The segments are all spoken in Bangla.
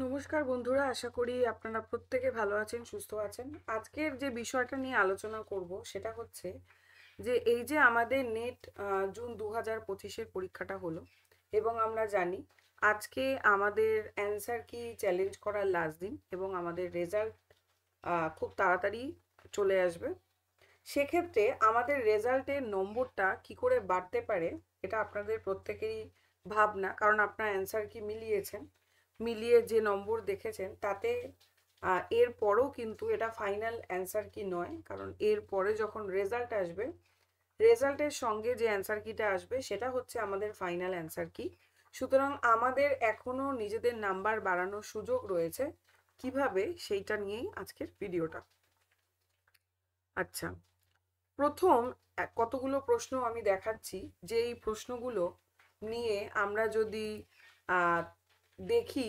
নমস্কার বন্ধুরা, আশা করি আপনারা প্রত্যেকে ভালো আছেন, সুস্থ আছেন। আজকের যে বিষয়টা নিয়ে আলোচনা করব সেটা হচ্ছে যে এই যে আমাদের নেট জুন 2025-এর পরীক্ষাটা হলো এবং আমরা জানি আজকে আমাদের অ্যান্সার কি চ্যালেঞ্জ করার লাস্ট দিন এবং আমাদের রেজাল্ট খুব তাড়াতাড়ি চলে আসবে। সেক্ষেত্রে আমাদের রেজাল্টের নম্বরটা কি করে বাড়তে পারে এটা আপনাদের প্রত্যেকেরই ভাবনা, কারণ আপনারা অ্যান্সার কি মিলিয়েছেন, মিলিয়ে যে নম্বর দেখেছেন তাতে এর পরেও কিন্তু এটা ফাইনাল অ্যান্সার কি নয়, কারণ এর পরে যখন রেজাল্ট আসবে রেজাল্টের সঙ্গে যে অ্যান্সার কিটা আসবে সেটা হচ্ছে আমাদের ফাইনাল অ্যান্সার কি। সুতরাং আমাদের এখনো নিজেদের নাম্বার বাড়ানোর সুযোগ রয়েছে। কিভাবে, সেইটা নিয়েই আজকের ভিডিওটা। আচ্ছা, প্রথম কতগুলো প্রশ্ন আমি দেখাচ্ছি, যে এই প্রশ্নগুলো নিয়ে আমরা যদি দেখি,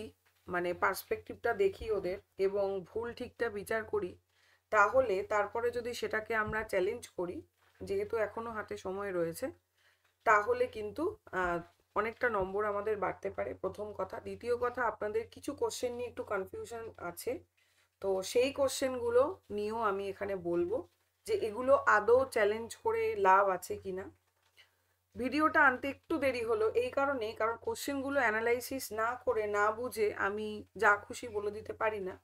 মানে পার্সপেক্টিভটা দেখি ওদের এবং ভুল ঠিকটা বিচার করি, তাহলে তারপরে যদি সেটাকে আমরা চ্যালেঞ্জ করি, যেহেতু এখনো হাতে সময় রয়েছে, তাহলে কিন্তু অনেকটা নম্বর আমাদের বাড়তে পারে, প্রথম কথা। দ্বিতীয় কথা, আপনাদের কিছু কোশ্চেন নিয়ে একটু কনফিউশন আছে, তো সেই কোশ্চেনগুলো নিয়েও আমি এখানে বলবো যে এগুলো আদৌ চ্যালেঞ্জ করে লাভ আছে কিনা। ভিডিওটা আনতে একটু দেরি হলো এই কারণে, কারণ কোশ্চেনগুলো অ্যানালাইসিস না করে না বুঝে আমি যা খুশি বলে দিতে পারি না,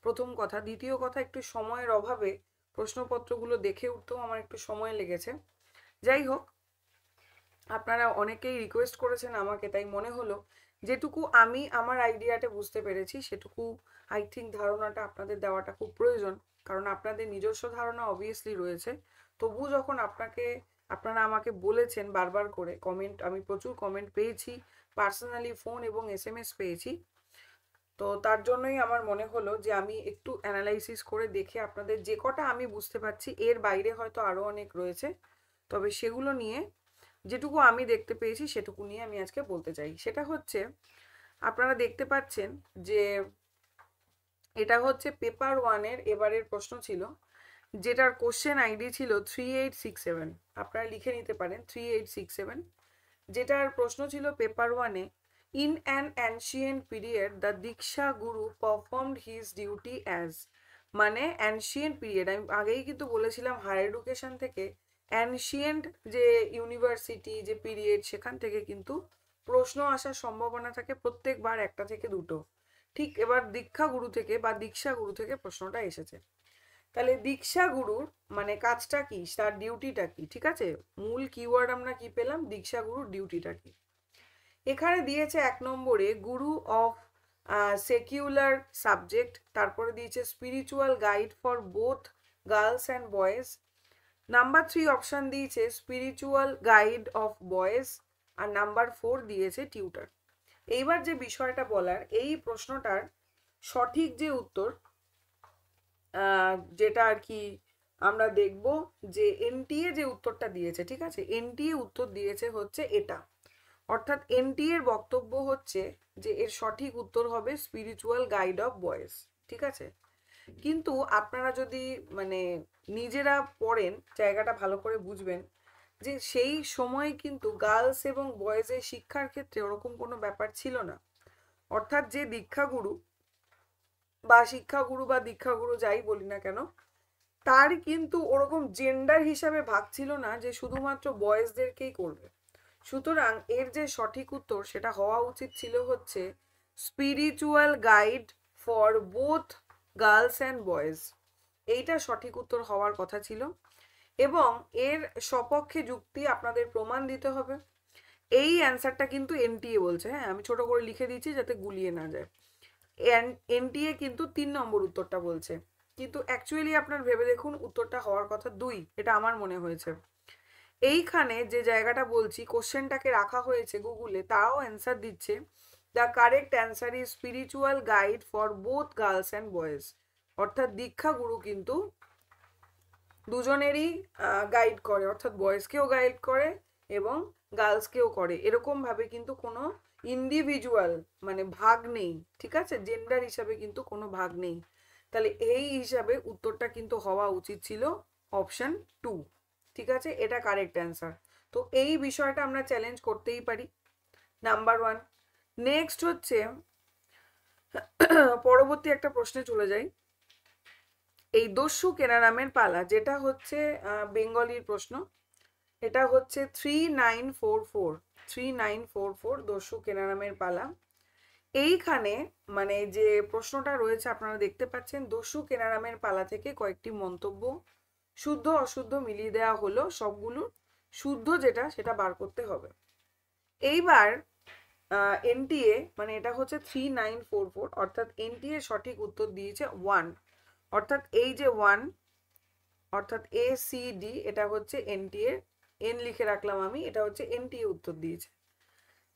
প্রথম কথা। দ্বিতীয় কথা, একটু সময়ের অভাবে প্রশ্নপত্রগুলো দেখে উঠতেও আমার একটু সময় লেগেছে। যাই হোক, আপনারা অনেকেই রিকোয়েস্ট করেছেন আমাকে, তাই মনে হলো যেটুকু আমি আমার আইডিয়াটা বুঝতে পেরেছি সেটুকু আই থিঙ্ক ধারণাটা আপনাদের দেওয়াটা খুব প্রয়োজন, কারণ আপনাদের নিজস্ব ধারণা অবভিয়াসলি রয়েছে। তবু যখন আপনারা আমাকে বলেছেন বারবার করে কমেন্ট, আমি প্রচুর কমেন্ট পেয়েছি, পার্সোনালি ফোন এবং SMS পেয়েছি, তো তার জন্যই আমার মনে হলো যে আমি একটু অ্যানালাইসিস করে দেখে আপনাদের যে কটা আমি বুঝতে পারছি, এর বাইরে হয়তো আরও অনেক রয়েছে, তবে সেগুলো নিয়ে যেটুকু আমি দেখতে পেয়েছি সেটুকু নিয়ে আমি আজকে বলতে চাই। সেটা হচ্ছে, আপনারা দেখতে পাচ্ছেন যে এটা হচ্ছে পেপার 1-এর এবারের প্রশ্ন ছিল, যেটার কোশ্চেন আইডি ছিল 3867। আপনারা লিখে নিতে পারেন 3867। যেটার প্রশ্ন ছিল পেপার 1-এ, in an ancient period the diksha guru performed his duty as. মানে অ্যানশিয়েন্ট পিরিয়ড, আমি আগেই কিন্তু বলেছিলাম হায়ার এডুকেশন থেকে অ্যানশিয়েন্ট যে ইউনিভার্সিটি যে পিরিয়ড, সেখান থেকে কিন্তু প্রশ্ন আসার সম্ভাবনা থাকে প্রত্যেকবার একটা থেকে দুটো। ঠিক এবার দীক্ষা গুরু থেকে বা দীক্ষা গুরু থেকে প্রশ্নটা এসেছে। তাহলে দীক্ষা গুরুর মানে কাজটা কি, তার ডিউটিটা কি, ঠিক আছে? মূল কিওয়ার্ড আমরা কি পেলাম, দীক্ষা গুরুর ডিউটিটা কি। এখানে দিয়েছে 1 নম্বরে গুরু অফ সেকুলার সাবজেক্ট, তারপরে দিয়েছে spiritual guide for both girls and boys. Number 3 option দিয়েছে স্পিরিচুয়াল গাইড অফ বয়েজ, আর নাম্বার 4 দিয়েছে টিউটার। এইবার যে বিষয়টা বলার, এই প্রশ্নটার সঠিক যে উত্তর, যেটা আর কি আমরা দেখব, যে এনটিএ যে উত্তরটা দিয়েছে, ঠিক আছে, এনটিএ উত্তর দিয়েছে হচ্ছে এটা, অর্থাৎ এনটিএ এর বক্তব্য হচ্ছে যে এর সঠিক উত্তর হবে স্পিরিচুয়াল গাইড অফ বয়েজ, ঠিক আছে। কিন্তু আপনারা যদি মানে নিজেরা পড়েন, জায়গাটা ভালো করে বুঝবেন যে সেই সময় কিন্তু গার্লস এবং বয়েজের শিক্ষার ক্ষেত্রে ওরকম কোনো ব্যাপার ছিল না। অর্থাৎ যে দীক্ষাগুরু বা শিক্ষাগুরু বা দীক্ষাগুরু যাই বলি না কেন, তার কিন্তু ওরকম জেন্ডার হিসাবে ভাগ ছিল না যে শুধুমাত্র বয়েজদেরকেই করবে। সুতরাং এর যে সঠিক উত্তর সেটা হওয়া উচিত ছিল হচ্ছে spiritual guide for both girls and boys. এইটা সঠিক উত্তর হওয়ার কথা ছিল, এবং এর সপক্ষে যুক্তি আপনাদের প্রমাণ দিতে হবে। এই অ্যান্সারটা কিন্তু এনটিএ বলছে, হ্যাঁ আমি ছোট করে লিখে দিচ্ছি যাতে গুলিয়ে না যায়। এনটিএ কিন্তু 3 নম্বর উত্তরটা বলছে, কিন্তু অ্যাকচুয়ালি আপনার ভেবে দেখুন উত্তরটা হওয়ার কথা 2, এটা আমার মনে হয়েছে। এইখানে যে জায়গাটা বলছি, কোশ্চেনটাকে রাখা হয়েছে গুগলে, তারাও অ্যান্সার দিচ্ছে the correct answer is spiritual guide for both girls and boys. অর্থাৎ দীক্ষা গুরু কিন্তু দুজনেরই গাইড করে, অর্থাৎ বয়েজকেও গাইড করে এবং গার্লসকেও করে, এরকম ভাবে কিন্তু কোনো ইন্ডিভিজুয়াল মানে ভাগ নেই, ঠিক আছে, জেন্ডার হিসাবে কিন্তু কোনো ভাগ নেই। তাহলে এই হিসাবে উত্তরটা কিন্তু হওয়া উচিত ছিল অপশন 2, ঠিক আছে, এটা কারেক্ট অ্যান্সার। তো এই বিষয়টা আমরা চ্যালেঞ্জ করতেই পারি, নাম্বার 1। নেক্সট হচ্ছে পরবর্তী একটা প্রশ্নে চলে যাই। এই দস্যু কেনারামের পালা, যেটা হচ্ছে বেঙ্গলির প্রশ্ন, এটা হচ্ছে 3944 দস্যু কেনারামের পালা। এইখানে মানে যে প্রশ্নটা রয়েছে আপনারা দেখতে পাচ্ছেন, দস্যু কেনারামের পালা থেকে কয়েকটি মন্তব্য শুদ্ধ অশুদ্ধ মিলিয়ে দেওয়া হলো, সবগুলো শুদ্ধ যেটা সেটা বার করতে হবে। এইবার এনটিএ মানে এটা হচ্ছে 3944, অর্থাৎ এনটিএ সঠিক উত্তর দিয়েছে 1, অর্থাৎ এই যে 1 অর্থাৎ ACD এটা হচ্ছে এনটিএ, এন লিখে রাখলাম আমি, এটা হচ্ছে এনটিএ উত্তর দিয়েছে।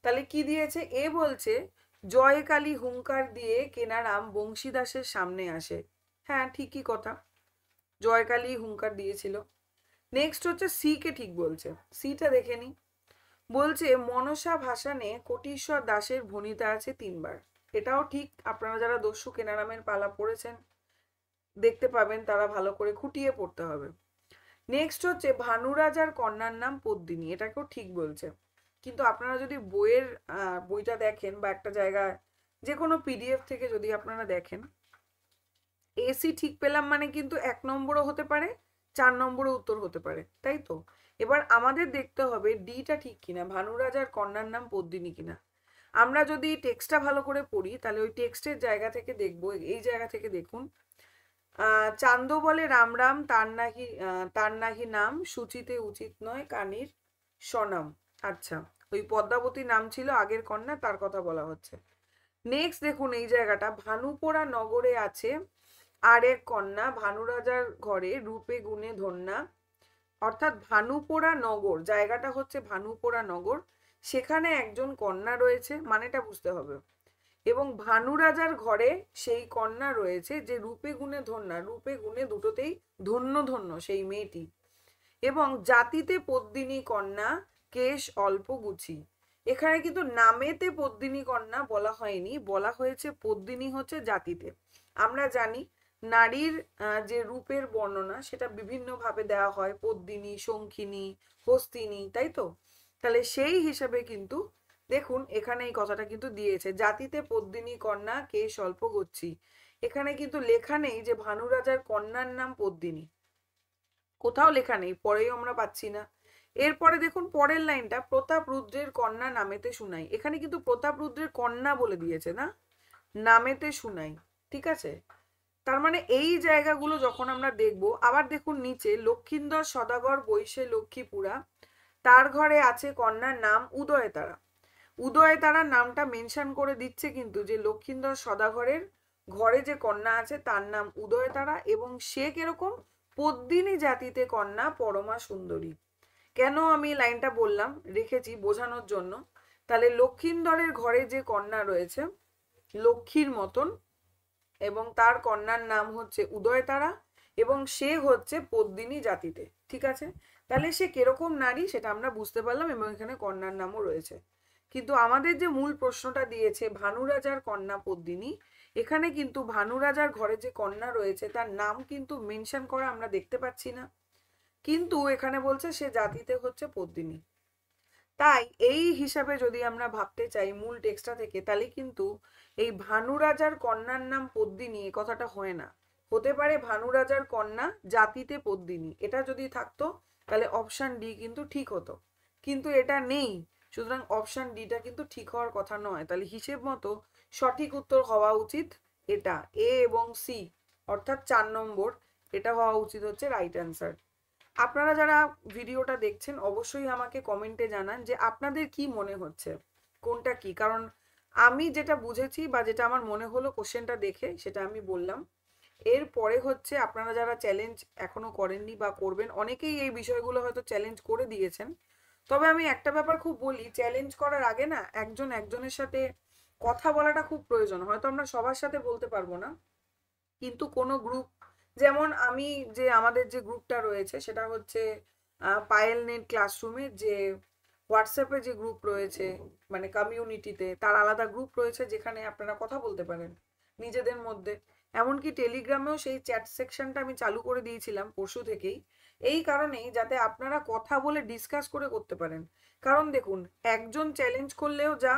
তাহলে কি দিয়েছে? এ বলছে জয়কালী হুঙ্কার দিয়ে কেনারাম বংশীদাসের সামনে আসে। হ্যাঁ ঠিকই কথা, জয়কালী হুঙ্কার দিয়েছিল। নেক্সট হচ্ছে সি কে ঠিক বলছে, সিটা দেখে নি। বলছে মনসা ভাসানে কোটিশ্বর দাসের ভণিতা আছে 3 বার। এটাও ঠিক, আপনারা যারা দস্যু কেনারামের পালা পড়েছেন দেখতে পাবেন, তারা ভালো করে খুঁটিয়ে পড়তে হবে। নেক্সট হচ্ছে ভানুরাজার কন্যার নাম পদ্মিনী, এটাকেও ঠিক বলছে। কিন্তু আপনারা যদি বইটা দেখেন বা একটা জায়গায় যে কোনো পিডিএফ থেকে যদি আপনারা দেখেন, এসি ঠিক পেলাম মানে কিন্তু 1 নম্বরও হতে পারে, 4 নম্বরও উত্তর হতে পারে, তাই তো? এবার আমাদের দেখতে হবে ডিটা ঠিক কিনা, ভানুরাজার কন্যার নাম পদ্মিনী কিনা। আমরা যদি টেক্সটটা ভালো করে পড়ি তাহলে ওই টেক্সটের জায়গা থেকে দেখবো, এই জায়গা থেকে দেখুন, চান্দ বলে রাম রাম তার নাহি নাম, সূচিতে উচিত নয় কানির সনাম। আচ্ছা, ওই পদ্মাবতী নাম ছিল আগের কন্যা, তার কথা বলা হচ্ছে। নেক্সট দেখুন এই জায়গাটা, ভানুপোড়া নগরে আছে আর এক কন্যা, ভানুরাজার ঘরে রূপে গুণে ধন্যা। অর্থাৎ ভানুপোড়া নগর, জায়গাটা হচ্ছে ভানুপোড়া নগর, সেখানে একজন কন্যা রয়েছে, মানেটা বুঝতে হবে। এবং ভানুরাজার ঘরে সেই কন্যা রয়েছে যে রূপে গুণে ধন্যা, রূপে গুণে দুটোতেই ধন্য ধন্য সেই মেয়েটি। এবং জাতিতে পদ্মিনী কন্যা, কেশ অল্প গুছি। এখানে কিন্তু নামেতে পদ্মিনী কন্যা বলা হয়নি, বলা হয়েছে পদ্মিনী হচ্ছে জাতিতে। আমরা জানি নারীর যে রূপের বর্ণনা সেটা বিভিন্ন ভাবে দেওয়া হয়, পদ্মিনী, শঙ্খিনী, হস্তিনী, তাই তো? তাহলে সেই হিসাবে কিন্তু দেখুন এখানে এই কথাটা কিন্তু দিয়েছে, জাতিতে পদ্মিনী কন্যা কে স্বল্প গচ্ছি। এখানে কিন্তু লেখা নেই যে ভানুরাজার কন্যার নাম পদ্মিনী, কোথাও লেখা নেই, পরেও আমরা পাচ্ছি না। এরপরে দেখুন পরের লাইনটা, প্রতাপ রুদ্রের কন্যা নামেতে শুনাই। এখানে কিন্তু প্রতাপ রুদ্রের কন্যা বলে দিয়েছে না, নামেতে শুনাই, ঠিক আছে? তার মানে এই জায়গাগুলো যখন আমরা দেখব, আবার দেখুন নিচে, লক্ষিন্দর সদাগর বৈশে লক্ষ্মীপুরা, তার ঘরে আছে কন্যার নাম উদয়তারা। উদয়তারার নামটা মেনশন করে দিচ্ছে কিন্তু যে লক্ষিন্দর সদাগরের ঘরে যে কন্যা আছে তার নাম উদয়তারা, এবং সে কিরকম, পদ্মিনী জাতিতে কন্যা, পরমা সুন্দরী। কেন আমি লাইনটা বললাম, রেখেছি বোঝানোর জন্য। তাহলে লক্ষিন্দরের ঘরে যে কন্যা রয়েছে লক্ষ্মীর মতন, এবং তার কন্যার নাম হচ্ছে উদয়তারা, এবং সে হচ্ছে পদ্মিনী জাতিতে, ঠিক আছে? তাহলে সে কিরকম নারী সেটা আমরা বুঝতে পারলাম, এবং এখানে কন্যার নামও রয়েছে। কিন্তু আমাদের যে মূল প্রশ্নটা দিয়েছে ভানুরাজার কন্যা পদ্মিনী, এখানে কিন্তু ভানুরাজার ঘরে যে কন্যা রয়েছে তার নাম কিন্তু মেনশন করা আমরা দেখতে পাচ্ছি না, কিন্তু এখানে বলছে সে জাতিতে হচ্ছে পদ্মিনী। তাই এই হিসাবে যদি আমরা ভাবতে চাই মূল টেক্সটটা থেকে, তাহলে কিন্তু এই ভানুরাজার কন্যার নাম পদ্মিনী এ কথাটা হয় না, হতে পারে ভানুরাজার কন্যা জাতিতে পদ্মিনী। এটা যদি থাকতো তাহলে অপশন ডি কিন্তু ঠিক হতো, কিন্তু এটা নেই, সুতরাং অপশন ডিটা কিন্তু ঠিক হওয়ার কথা নয়। তাহলে হিসেব মতো সঠিক উত্তর হওয়া উচিত এটা, এ এবং সি, অর্থাৎ 4 নম্বর, এটা হওয়া উচিত হচ্ছে রাইট অ্যান্সার। আপনারা যারা ভিডিওটা দেখছেন অবশ্যই আমাকে কমেন্টে জানান যে আপনাদের কি মনে হচ্ছে কোনটা কি, কারণ আমি যেটা বুঝেছি বা যেটা আমার মনে হলো কোশ্চেনটা দেখে সেটা আমি বললাম। এরপরে হচ্ছে আপনারা যারা চ্যালেঞ্জ এখনো করেননি বা করবেন, অনেকেই এই বিষয়গুলো হয়তো চ্যালেঞ্জ করে দিয়েছেন, তবে আমি একটা ব্যাপার খুব বলি, চ্যালেঞ্জ করার আগে না একজন একজনের সাথে কথা বলাটা খুব প্রয়োজন। হয়তো আমরা সবার সাথে বলতে পারবো না, কিন্তু কোনো গ্রুপ, যেমন আমি যে আমাদের যে গ্রুপটা রয়েছে সেটা হচ্ছে পায়েল নেট ক্লাসরুমে যে হোয়াটসঅ্যাপে যে গ্রুপ রয়েছে, মানে কমিউনিটিতে তার আলাদা গ্রুপ রয়েছে যেখানে আপনারা কথা বলতে পারেন নিজেদের মধ্যে। এমনকি টেলিগ্রামেও সেই চ্যাট সেকশনটা আমি চালু করে দিয়েছিলাম পরশু থেকেই, এই কারণেই যাতে আপনারা কথা বলে ডিসকাস করে করতে পারেন। কারণ দেখুন একজন চ্যালেঞ্জ করলেও যা,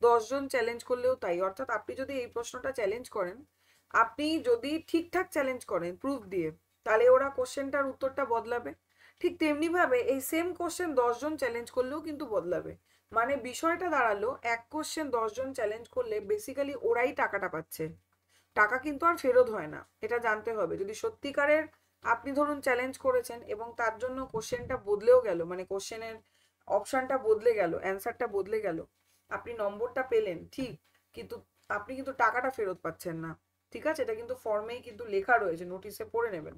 10 জন চ্যালেঞ্জ করলেও তাই। অর্থাৎ আপনি যদি এই প্রশ্নটা চ্যালেঞ্জ করেন, আপনি যদি ঠিকঠাক চ্যালেঞ্জ করেন প্রুফ দিয়ে, তাহলে ওরা কোশ্চেনটার উত্তরটা বদলাবে। ঠিক তেমনি ভাবে এই সেম কোশ্চেন 10 জন চ্যালেঞ্জ করলেও কিন্তু বদলাবে। মানে বিষয়টা দাঁড়ালো, এক কোশ্চেন 10 জন চ্যালেঞ্জ করলে বেসিক্যালি ওরাই টাকাটা পাচ্ছে, টাকা কিন্তু আর ফেরত হয় না, এটা জানতে হবে। যদি সত্যিকারের আপনি ধরুন চ্যালেঞ্জ করেছেন এবং তার জন্য কোশ্চেনটা বদলেও গেল, মানে কোশ্চেনের অপশনটা বদলে গেল, অ্যান্সারটা বদলে গেল, আপনি নম্বরটা পেলেন ঠিক, কিন্তু আপনি কিন্তু টাকাটা ফেরত পাচ্ছেন না। ঠিক আছে, এটা কিন্তু ফর্মেই কিন্তু লেখা রয়েছে, নোটিশে পড়ে নেবেন।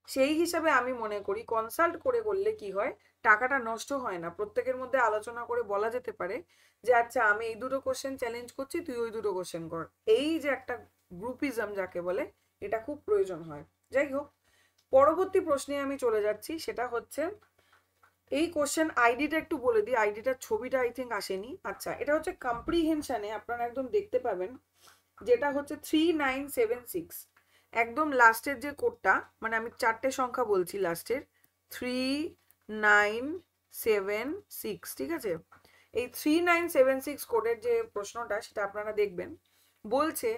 সেই হিসাবে আমি মনে করি কনসাল্ট করে করলে কি হয়, টাকাটা নষ্ট হয় না। প্রত্যেকের মধ্যে আলোচনা করে বলা যেতে পারে যে আচ্ছা আমি এই দুটো কোশ্চেন চ্যালেঞ্জ করছি, তুই ওই দুটো কোশ্চেন কর। এই যে একটা গ্রুপিজম যাকে বলে, এটা খুব প্রয়োজন হয়। যাই হোক, পরবর্তী প্রশ্নে আমি চলে যাচ্ছি, সেটা হচ্ছে এই কোশ্চেন আইডিটা একটু বলে দিই, আইডিটার ছবিটা আই থিঙ্ক আসেনি। আচ্ছা, এটা হচ্ছে কম্প্রিহেনশনে আপনারা একদম দেখতে পাবেন, যেটা হচ্ছে 3976, একদম লাস্টের যে কোডটা, মানে আমি 4টে সংখ্যা বলছি লাস্টের, 3976, ঠিক আছে। এই 3976 কোডের যে প্রশ্নটা, সেটা আপনারা দেখবেন। বলছে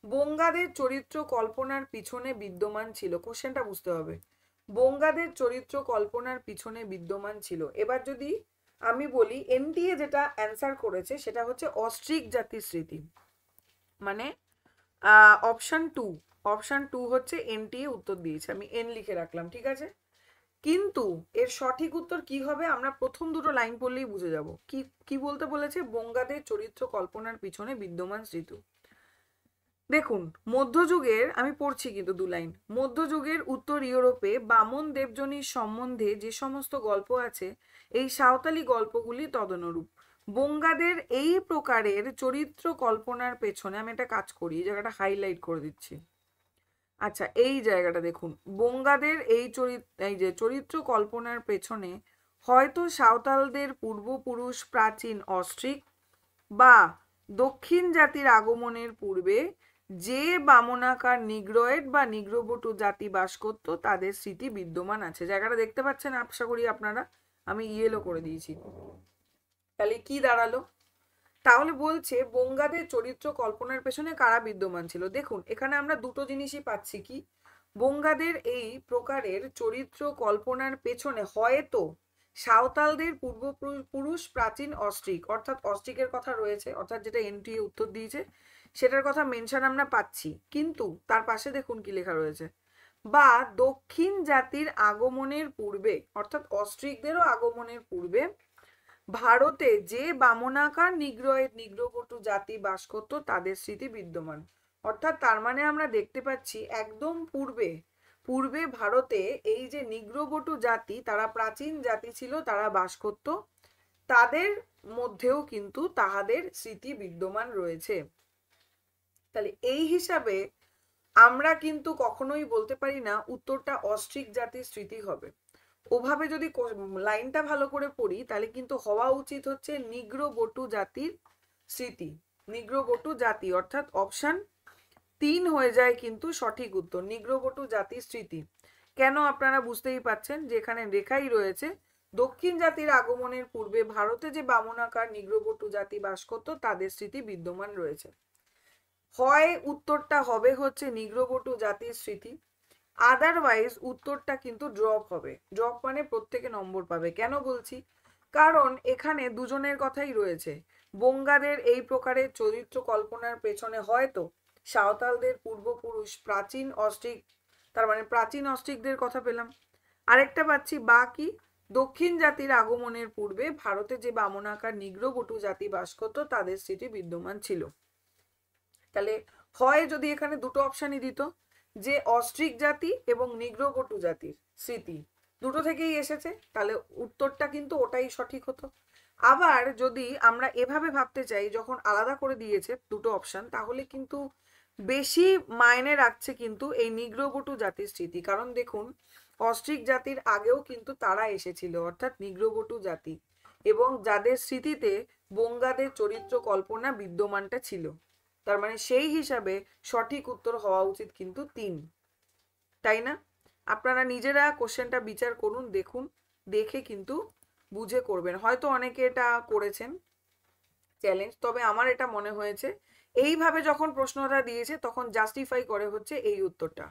বঙ্গাদের চরিত্র কল্পনার পিছনে বিদ্যমান ছিল, কোশ্চেনটা বুঝতে হবে, বঙ্গাদের চরিত্র কল্পনার পিছনে বিদ্যমান ছিল। এবার যদি আমি বলি এনটিএ যেটা অ্যান্সার করেছে সেটা হচ্ছে অস্ট্রিক জাতির স্মৃতি, মানে অপশন টু হচ্ছে এনটিএ উত্তর দিয়েছে, আমি এন লিখে রাখলাম, ঠিক আছে। কিন্তু এর সঠিক উত্তর কি হবে আমরা প্রথম দুটো লাইন পড়লেই বুঝে যাব। কি কি বলতে বলেছে, বঙ্গাদের চরিত্র কল্পনার পিছনে বিদ্যমান স্মৃতি। দেখুন, মধ্যযুগের, আমি পড়ছি কিন্তু 2 লাইন, মধ্যযুগের উত্তর ইউরোপে বামন দেবজনীর সম্বন্ধে যে সমস্ত গল্প আছে, এই সাঁওতালি গল্পগুলি তদনুরূপ। বঙ্গাদের এই প্রকারের চরিত্র কল্পনার পেছনে, আমি একটা কাজ করি, এই জায়গাটা হাইলাইট করে দিচ্ছি। আচ্ছা, এই জায়গাটা দেখুন, বঙ্গাদের এই যে চরিত্র কল্পনার পেছনে হয়তো সাঁওতালদের পূর্বপুরুষ প্রাচীন অস্ট্রিক বা দক্ষিণ জাতির আগমনের পূর্বে যে বামনাকার নিগ্রয়েড বা নিগ্রবটু জাতি বাস করত তাদের স্মৃতি বিদ্যমান আছে। জায়গাটা দেখতে পাচ্ছেন আশা করি আপনারা, আমি ইয়েলো করে দিয়েছি। তাহলে কি দাঁড়ালো, তাহলে বলছে বঙ্গাদের চরিত্র কল্পনার পেছনে কারা বিদ্যমান ছিল। দেখুন, এখানে আমরা দুটো জিনিসই পাচ্ছি, কি বঙ্গাদের এই প্রকারের চরিত্র কল্পনার পেছনে হয়তো সাঁওতালদের পূর্বপুরুষ প্রাচীন অস্ট্রিক, অর্থাৎ অস্ট্রিকের কথা রয়েছে, অর্থাৎ যেটা এনটিএ উত্তর দিয়েছে সেটার কথা মেনশন আমরা পাচ্ছি, কিন্তু তার পাশে দেখুন কি লেখা রয়েছে, বা দক্ষিণ জাতির আগমনের পূর্বে, অর্থাৎ অস্ট্রিকদেরও আগমনের পূর্বে ভারতে যে বামনাকার নিগ্রবটু জাতি বাস করত তাদের স্মৃতি বিদ্যমান। অর্থাৎ তার মানে আমরা দেখতে পাচ্ছি একদম পূর্বে ভারতে এই যে নিগ্রবটু জাতি, তারা প্রাচীন জাতি ছিল, তারা বাস করত, তাদের মধ্যেও কিন্তু তাহাদের স্মৃতি বিদ্যমান রয়েছে। তাহলে এই হিসাবে আমরা কিন্তু কখনোই বলতে পারি না উত্তরটা অস্ট্রিক জাতির স্মৃতি হবে। ওভাবে যদি লাইনটা ভালো করে পড়ি, তাহলে কিন্তু হওয়া উচিত হচ্ছে নিগ্রবটু জাতির স্মৃতি, নিগ্রবটু জাতি, অর্থাৎ অপশন 3 হয়ে যায় কিন্তু সঠিক উত্তর, নিগ্রবটু জাতির স্মৃতি। কেন আপনারা বুঝতেই পাচ্ছেন যে এখানে লেখাই রয়েছে দক্ষিণ জাতির আগমনের পূর্বে ভারতে যে বামনাকার নিগ্রবটু জাতি বাস করত তাদের স্মৃতি বিদ্যমান রয়েছে। হয় উত্তরটা হবে হচ্ছে নিগ্রবটু জাতির স্মৃতি, আদারওয়াইজ উত্তরটা কিন্তু ড্রপ হবে। ড্রপ মানে প্রত্যেকে নম্বর পাবে। কেন বলছি, কারণ এখানে দুজনের কথাই রয়েছে। বঙ্গাদের এই প্রকারের চরিত্র কল্পনার পেছনে হয়তো সাঁওতালদের পূর্বপুরুষ প্রাচীন অস্ট্রিক, তার মানে প্রাচীন অস্ট্রিকদের কথা পেলাম। আরেকটা পাচ্ছি বা কি, দক্ষিণ জাতির আগমনের পূর্বে ভারতে যে বামনাকার নিগ্রবটু জাতি বাস করত তাদের স্মৃতি বিদ্যমান ছিল। তাহলে হয় যদি এখানে দুটো অপশনই দিত, যে অস্ট্রিক জাতি এবং নিগ্রবটু জাতির স্মৃতি দুটো থেকেই এসেছে, তাহলে উত্তরটা কিন্তু ওটাই সঠিক হতো। আবার যদি আমরা এভাবে ভাবতে চাই, যখন আলাদা করে দিয়েছে দুটো অপশন, তাহলে কিন্তু বেশি মাইনে রাখছে কিন্তু এই নিগ্রবটু জাতির স্মৃতি। কারণ দেখুন, অস্ট্রিক জাতির আগেও কিন্তু তারা এসেছিল, অর্থাৎ নিগ্রবটু জাতি, এবং যাদের স্মৃতিতে বঙ্গাদের চরিত্র কল্পনা বিদ্যমানটা ছিল। তার মানে সেই হিসাবে সঠিক উত্তর হওয়া উচিত কিন্তু 3, তাই না? আপনারা নিজেরা কোশ্চেনটা বিচার করুন, দেখুন, দেখে কিন্তু বুঝে করবেন। হয়তো অনেকে এটা করেছেন, চ্যালেঞ্জ, তবে আমার এটা মনে হয়েছে এইভাবে যখন প্রশ্নটা দিয়েছে তখন জাস্টিফাই করে হচ্ছে এই উত্তরটা,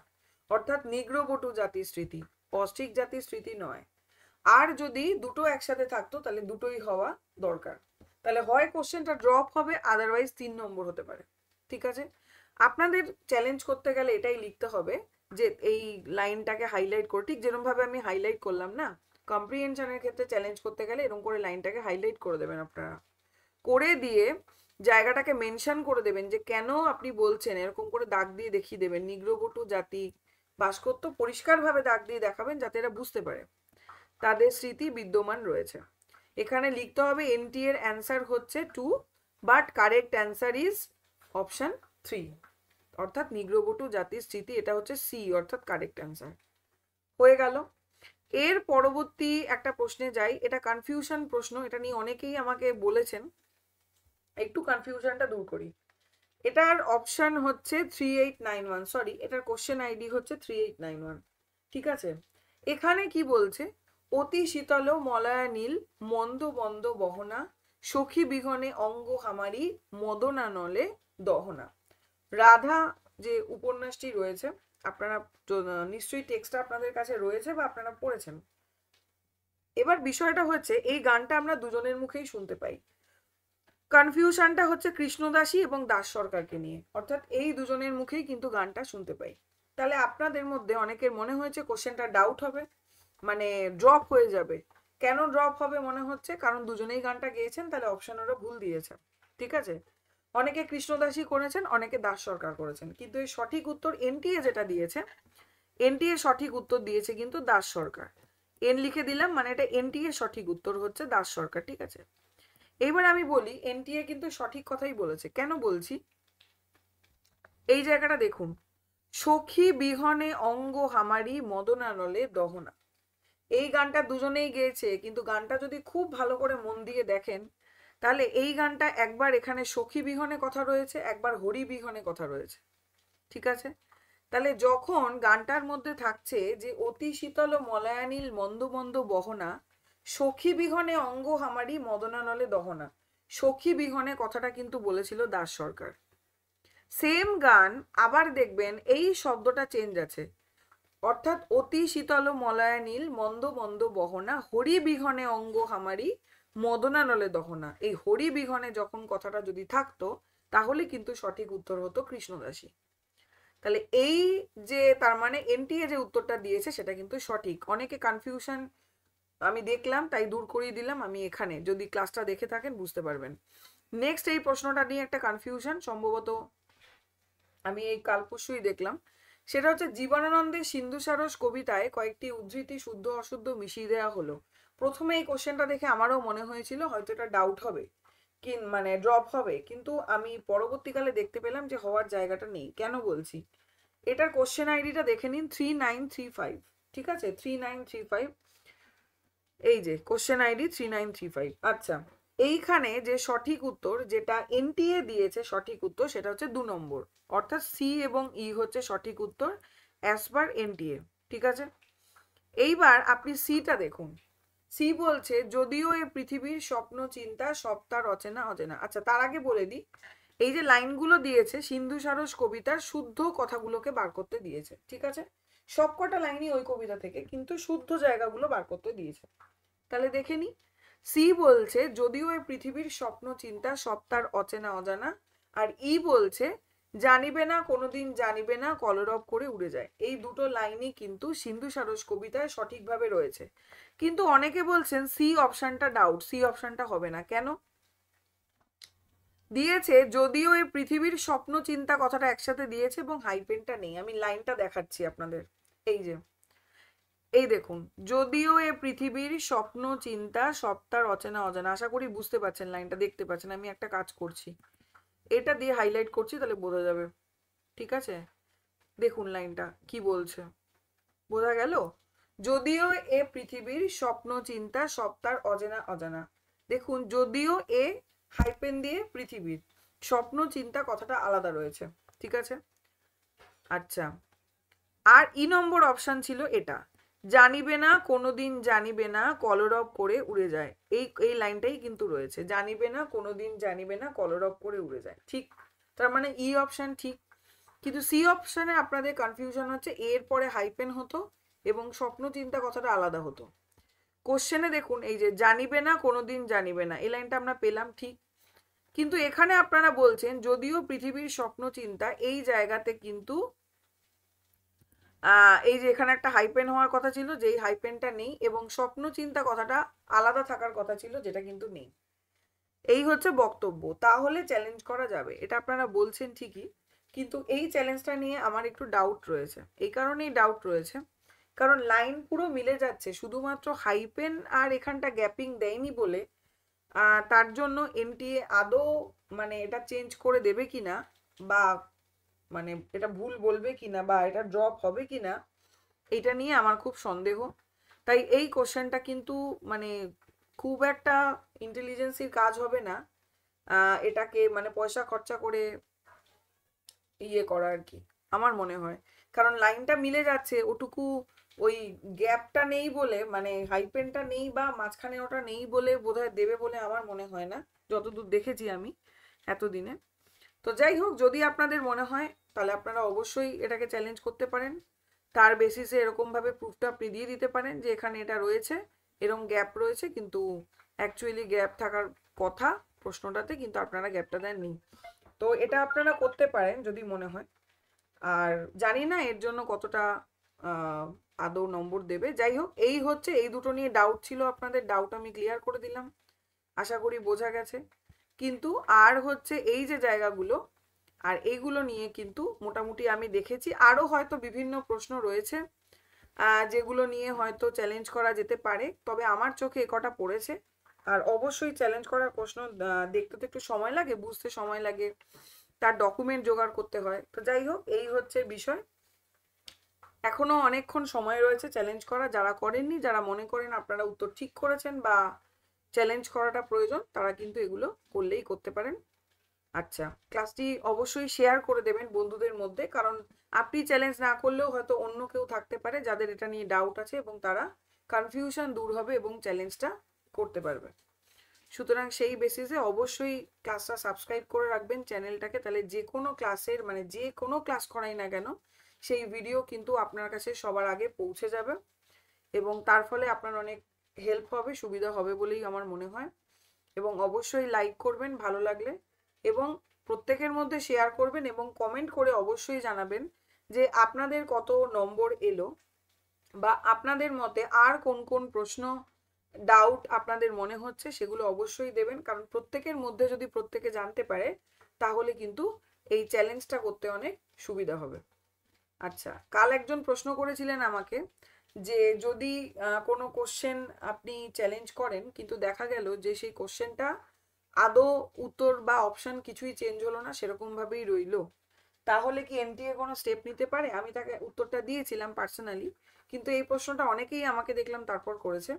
অর্থাৎ নিগ্রোবটু জাতির স্মৃতি, অস্ট্রিক জাতির স্মৃতি নয়। আর যদি দুটো একসাথে থাকতো তাহলে দুটোই হওয়া দরকার, তাহলে হয় কোশ্চেনটা ড্রপ হবে, আদারওয়াইজ 3 নম্বর হতে পারে। ঠিক আছে, আপনাদের চ্যালেঞ্জ করতে গেলে এটাই লিখতে হবে যে এই লাইনটাকে হাইলাইট করে, ঠিক যেরকম ভাবে আমি হাইলাইট করলাম না, কম্প্রিহেনশনের ক্ষেত্রে চ্যালেঞ্জ করতে গেলে এরকম করে লাইনটাকে হাইলাইট করে দেবেন আপনারা, করে দিয়ে জায়গাটাকে মেনশন করে দেবেন যে কেন আপনি বলছেন, এরকম করে দাগ দিয়ে দেখিয়ে দেবেন নিগ্রোবটু জাতি বাস করতো, পরিষ্কারভাবে দাগ দিয়ে দেখাবেন যাতে এরা বুঝতে পারে তাদের স্মৃতি বিদ্যমান রয়েছে। এখানে লিখতে হবে এনটি এর অ্যান্সার হচ্ছে 2, but correct answer is option 3, অর্থাৎ নিগ্রোবটু জাতির স্মৃতি, এটা হচ্ছে সি, অর্থাৎ কারেক্ট অ্যান্সার হয়ে গেল। এর পরবর্তী একটা প্রশ্নে যাই, এটা কনফিউশন প্রশ্ন, এটা নিয়ে অনেকেই আমাকে বলেছেন, একটু কনফিউশনটা দূর করি। এটার অপশন হচ্ছে 3891, সরি এটার কোশ্চেন আইডি হচ্ছে 3891। ঠিক আছে, এখানে কি বলছে, অতি শীতল মলয়া নীল মন্দ বন্দ বহনা সখী বিঘনে অঙ্গ হামারি মদনানলে দহনা। রাধা যে উপন্যাসটি রয়েছে, আপনারা নিশ্চয়ই টেক্সটটা আপনাদের কাছে রয়েছে বা আপনারা পড়েছেন। এবার বিষয়টা হচ্ছে এই গানটা আমরা দুজনের মুখেই শুনতে পাই, কনফিউশনটা হচ্ছে কৃষ্ণদাসী এবং দাস সরকারকে নিয়ে, অর্থাৎ এই দুজনের মুখেই কিন্তু গানটা শুনতে পাই। তাহলে আপনাদের মধ্যে অনেকের মনে হয়েছে কোশ্চেনটা ডাউট হবে, মানে ড্রপ হয়ে যাবে। কেন ড্রপ হবে মনে হচ্ছে, কারণ দুজনেই গানটা গেয়েছেন, তাহলে অপশন ওরা ভুল দিয়েছে। ঠিক আছে, অনেকে কৃষ্ণদাসী করেছেন, অনেকে দাস সরকার করেছেন, কিন্তু এই সঠিক উত্তর এনটিএ যেটা দিয়েছে, এনটিএ সঠিক উত্তর দিয়েছে কিন্তু দাস সরকার। এন লিখে দিলাম, মানে এটা এনটিএ সঠিক উত্তর হচ্ছে দাস সরকার। ঠিক আছে, এইবার আমি বলি এনটিএ কিন্তু সঠিক কথাই বলেছে। কেন বলছি, এই জায়গাটা দেখুন, সখী বিহনে অঙ্গ হামারি মদনানলে দহনা, এই গানটা দুজনেই গেয়েছে, কিন্তু গানটা যদি খুব ভালো করে মন দিয়ে দেখেন তাহলে এই গানটা একবার এখানে সখী বিহনে কথা রয়েছে, একবার হরি বিহনে কথা রয়েছে। ঠিক আছে, তাহলে যখন গানটার মধ্যে থাকছে যে অতি শীতল মলয়ানীল মন্দ মন্দ বহনা সখী বিহনে অঙ্গ হামারি মদনানলে দহনা, সখী বিহনে কথাটা কিন্তু বলেছিল দাস সরকার। সেম গান আবার দেখবেন এই শব্দটা চেঞ্জ আছে, অর্থাৎ অতি শীতল মলয়ানীল মন্দ মন্দ বহনা হরি বিহনে অঙ্গ হামারি মদনানলে দহনা, এই হরি বিহনে যখন কথাটা যদি থাকতো তাহলে কিন্তু সঠিক উত্তর হতো কৃষ্ণদাসী। তাহলে এই যে তার মানে এনটিএ যে উত্তরটা দিয়েছে সেটা কিন্তু সঠিক। অনেকে কনফিউশন আমি দেখলাম তাই দূর করিয়ে দিলাম, আমি এখানে যদি ক্লাসটা দেখে থাকেন বুঝতে পারবেন। নেক্সট এই প্রশ্নটা নিয়ে একটা কনফিউশন সম্ভবত আমি এই কাল পরশুই দেখলাম, সেটা হচ্ছে জীবনানন্দের সিন্ধু সারস কবিতায় কয়েকটি উদ্ধৃতি শুদ্ধ অশুদ্ধ মিশিয়ে দেওয়া হলো। প্রথমে এই কোশ্চেনটা দেখে আমারও মনে হয়েছিল হয়তো এটা ডাউট হবে, মানে ড্রপ হবে, কিন্তু আমি পরবর্তীকালে দেখতে পেলাম যে হওয়ার জায়গাটা নেই। কেন বলছি, এটার কোশ্চেন আইডিটা দেখে নিন 3935। ঠিক আছে, 3935, এই যে কোশ্চেন আইডি 3935। আচ্ছা, এইখানে যে সঠিক উত্তর যেটা এনটিএ দিয়েছে সঠিক উত্তর সেটা হচ্ছে 2 নম্বর, অর্থাৎ সি এবং ই হচ্ছে সঠিক উত্তর অ্যাজ পার এনটিএ। ঠিক আছে, এইবার আপনি সিটা দেখুন, সি বলছে যদিও এ পৃথিবীর স্বপ্ন চিন্তা সব তার অচেনা অচেনা। আচ্ছা, তার আগে বলে দিই, এই যে লাইনগুলো দিয়েছে সিন্ধু সারস কবিতার শুদ্ধ কথাগুলোকে বার করতে দিয়েছে। ঠিক আছে, সবকটা লাইনই ওই কবিতা থেকে, কিন্তু শুদ্ধ জায়গাগুলো বার করতে দিয়েছে। তাহলে দেখে নি, সি বলছে যদিও এই পৃথিবীর স্বপ্ন চিন্তা সব তার অচেনা অজানা, আর ই বলছে জানিবে না কোনোদিন জানিবে না কলরব করে উড়ে যায়। এই দুটো লাইনই কিন্তু সিন্ধু সারস কবিতায় সঠিকভাবে রয়েছে, কিন্তু অনেকে বলছেন সি অপশনটা ডাউট, সি অপশনটা হবে না। কেন দিয়েছে, যদিও এই পৃথিবীর স্বপ্ন চিন্তা কথাটা একসাথে দিয়েছে এবং হাইপেনটা নেই। আমি লাইনটা দেখাচ্ছি আপনাদের, এই যে এই দেখুন, যদিও এ পৃথিবীর স্বপ্ন চিন্তা সব তার অচেনা অজানা, আশা করি বুঝতে পারছেন, লাইনটা দেখতে পাচ্ছেন। আমি একটা কাজ করছি, এটা দিয়ে হাইলাইট করছি তাহলে বোঝা যাবে। ঠিক আছে, দেখুন লাইনটা কি বলছে, বোঝা গেল? যদিও এ পৃথিবীর স্বপ্ন চিন্তা সব তার অজানা অজানা, দেখুন যদিও এ হাইপেন দিয়ে পৃথিবীর, স্বপ্ন চিন্তা কথাটা আলাদা রয়েছে। ঠিক আছে, আচ্ছা, আর ই নম্বর অপশন ছিল এটা, জানিবে না কোনোদিন জানিবে না কলরব করে উড়ে যায়, এই লাইনটাই কিন্তু রয়েছে, জানিবে না কোনোদিন জানিবে না কলরব করে উড়ে যায়, ঠিক। তার মানে ই অপশন ঠিক, কিন্তু সি অপশনে আপনাদের কনফিউশন হচ্ছে এর পরে হাইপেন হতো এবং স্বপ্ন চিন্তা কথাটা আলাদা হতো। কোশ্চেনে দেখুন এই যে জানিবে না কোনোদিন জানিবে না, এই লাইনটা আমরা পেলাম ঠিক, কিন্তু এখানে আপনারা বলছেন যদিও পৃথিবীর স্বপ্ন চিন্তা, এই জায়গাতে কিন্তু এই যে এখানে একটা হাইপেন হওয়ার কথা ছিল, যেই হাইপেনটা নেই, এবং স্বপ্ন চিন্তা কথাটা আলাদা থাকার কথা ছিল, যেটা কিন্তু নেই। এই হচ্ছে বক্তব্য, তাহলে চ্যালেঞ্জ করা যাবে, এটা আপনারা বলছেন ঠিকই, কিন্তু এই চ্যালেঞ্জটা নিয়ে আমার একটু ডাউট রয়েছে। এই কারণেই ডাউট রয়েছে কারণ লাইন পুরো মিলে যাচ্ছে, শুধুমাত্র হাইপেন আর এখানটা গ্যাপিং দেয়নি বলে তার জন্য এনটিএ আদৌ মানে এটা চেঞ্জ করে দেবে কিনা, বা মানে এটা ভুল বলবে কিনা, বা এটা ড্রপ হবে কিনা, এটা নিয়ে আমার খুব সন্দেহ। তাই এই কোশ্চেনটা কিন্তু মানে খুব একটা ইন্টেলিজেন্সির কাজ হবে না এটাকে মানে পয়সা খরচা করে ইয়ে করা আর কি, আমার মনে হয়। কারণ লাইনটা মিলে যাচ্ছে, ওটুকু ওই গ্যাপটা নেই বলে, মানে হাইপেনটা নেই বা মাঝখানে ওটা নেই বলে বোধহয় দেবে বলে আমার মনে হয় না, যতদূর দেখেছি আমি এতদিনে। তো যাই হোক, যদি আপনাদের মনে হয় তাহলে আপনারা অবশ্যই এটাকে চ্যালেঞ্জ করতে পারেন, তার বেসিসে এরকমভাবে প্রুফটা আপনি দিয়ে দিতে পারেন যে এখানে এটা রয়েছে, এরকম গ্যাপ রয়েছে, কিন্তু অ্যাকচুয়ালি গ্যাপ থাকার কথা প্রশ্নটাতে, কিন্তু আপনারা গ্যাপটা দেননি। তো এটা আপনারা করতে পারেন যদি মনে হয়। আর জানি না এর জন্য কতটা আদৌ নম্বর দেবে। যাই হোক, এই হচ্ছে, এই দুটো নিয়ে ডাউট ছিল আপনাদের, ডাউট আমি ক্লিয়ার করে দিলাম, আশা করি বোঝা গেছে। কিন্তু আর হচ্ছে এই যে জায়গাগুলো, আর এইগুলো নিয়ে কিন্তু মোটামুটি আমি দেখেছি আরও হয়তো বিভিন্ন প্রশ্ন রয়েছে যেগুলো নিয়ে হয়তো চ্যালেঞ্জ করা যেতে পারে, তবে আমার চোখে কটা পড়েছে। আর অবশ্যই চ্যালেঞ্জ করার প্রশ্ন দেখতে তো একটু সময় লাগে, বুঝতে সময় লাগে, তার ডকুমেন্ট জোগাড় করতে হয়। তো যাই হোক, এই হচ্ছে বিষয়, এখনো অনেকক্ষণ সময় রয়েছে চ্যালেঞ্জ করা। যারা করেননি, যারা মনে করেন আপনারা উত্তর ঠিক করেছেন বা চ্যালেঞ্জ করাটা প্রয়োজন, তারা কিন্তু এগুলো করলেই করতে পারেন। আচ্ছা, ক্লাসটি অবশ্যই শেয়ার করে দেবেন বন্ধুদের মধ্যে, কারণ আপনি চ্যালেঞ্জ না করলেও হয়তো অন্য কেউ থাকতে পারে যাদের এটা নিয়ে ডাউট আছে, এবং তারা কনফিউশন দূর হবে এবং চ্যালেঞ্জটা করতে পারবে। সুতরাং সেই বেসিসে অবশ্যই ক্লাসটা সাবস্ক্রাইব করে রাখবেন চ্যানেলটাকে, তাহলে যে কোনো ক্লাসের মানে যে কোনো ক্লাস করাই না কেন সেই ভিডিও কিন্তু আপনার কাছে সবার আগে পৌঁছে যাবে, এবং তার ফলে আপনার অনেক হেল্প হবে, সুবিধা হবে বলেই আমার মনে হয়। এবং অবশ্যই লাইক করবেন ভালো লাগলে, এবং প্রত্যেকের মধ্যে শেয়ার করবেন, এবং কমেন্ট করে অবশ্যই জানাবেন যে আপনাদের কত নম্বর এলো, বা আপনাদের মতে আর কোন কোন প্রশ্ন ডাউট আপনাদের মনে হচ্ছে সেগুলো অবশ্যই দেবেন, কারণ প্রত্যেকের মধ্যে যদি প্রত্যেকে জানতে পারে তাহলে কিন্তু এই চ্যালেঞ্জটা করতে অনেক সুবিধা হবে। আচ্ছা, কাল একজন প্রশ্ন করেছিলেন আমাকে যে যদি কোনো কোশ্চেন আপনি চ্যালেঞ্জ করেন কিন্তু দেখা গেল যে সেই কোশ্চেনটা আদৌ উত্তর বা অপশন কিছুই চেঞ্জ হলো না, সেরকমভাবেই রইলো, তাহলে কি এনটিএ কোনো স্টেপ নিতে পারে? আমি তাকে উত্তরটা দিয়েছিলাম পার্সোনালি, কিন্তু এই প্রশ্নটা অনেকেই আমাকে দেখলাম তারপর করেছে।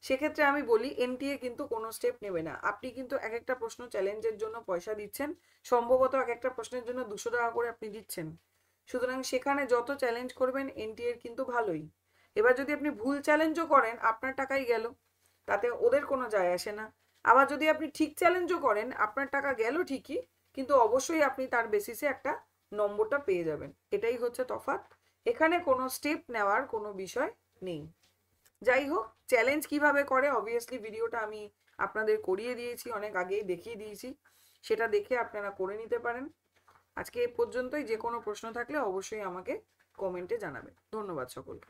সেক্ষেত্রে আমি বলি এনটিএ কিন্তু কোনো স্টেপ নেবে না। আপনি কিন্তু এক একটা প্রশ্ন চ্যালেঞ্জের জন্য পয়সা দিচ্ছেন, সম্ভবত এক একটা প্রশ্নের জন্য 200 টাকা করে আপনি দিচ্ছেন, সুতরাং সেখানে যত চ্যালেঞ্জ করবেন এনটিএ এর কিন্তু ভালোই। এবার যদি আপনি ভুল চ্যালেঞ্জও করেন আপনার টাকাই গেল, তাতে ওদের কোনো যায় আসে না। আবার যদি আপনি ঠিক চ্যালেঞ্জও করেন আপনার টাকা গেল ঠিকই, কিন্তু অবশ্যই আপনি তার বেসিসে একটা নম্বরটা পেয়ে যাবেন, এটাই হচ্ছে তফাৎ। এখানে কোনো স্টেপ নেওয়ার কোনো বিষয় নেই। যাই হোক, চ্যালেঞ্জ কিভাবে করে অবভিয়াসলি ভিডিওটা আমি আপনাদের করিয়ে দিয়েছি, অনেক আগেই দেখিয়ে দিয়েছি, সেটা দেখে আপনারা করে নিতে পারেন। আজকে এ পর্যন্তই, যে কোনো প্রশ্ন থাকলে অবশ্যই আমাকে কমেন্টে জানাবেন। ধন্যবাদ সকলকে।